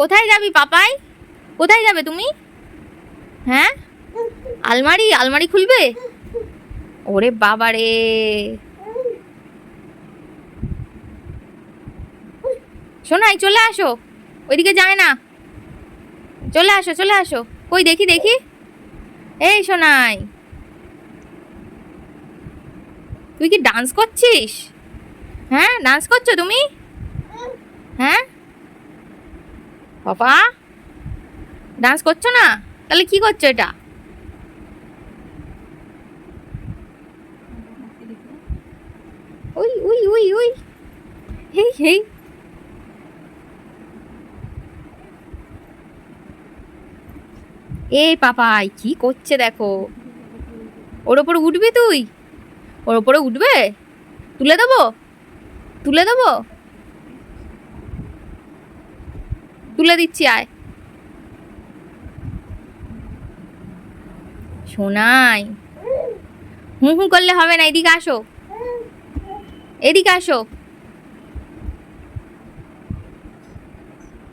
কোথায় যাবি পাপাই? কোথায় যাবে তুমি? হ্যাঁ, আলমারি আলমারি খুলবে? ওরে বাবা রে, সোনাই চলে আসো, ওইদিকে যায় না, চলে আসো চলে আসো। কই দেখি দেখি, এই সোনাই, তুই কি ডান্স করছিস? হ্যাঁ, ডান্স করছো তুমি? হ্যাঁ পাপা, ডান্স করছো না? তাহলে কি করছো এটা? উই উই উই উই, হেই হেই। এই পাপাই কি করছে দেখো, ওর ওপরে উঠবি তুই? ওর ওপরে উঠবে? তুলে দেবো, তুলে দেবো, তুলে দিচ্ছি আয়। সোনাই, হুঁ হুঁ করলে হবে না, এদিকে আসো, এদিকে আসো।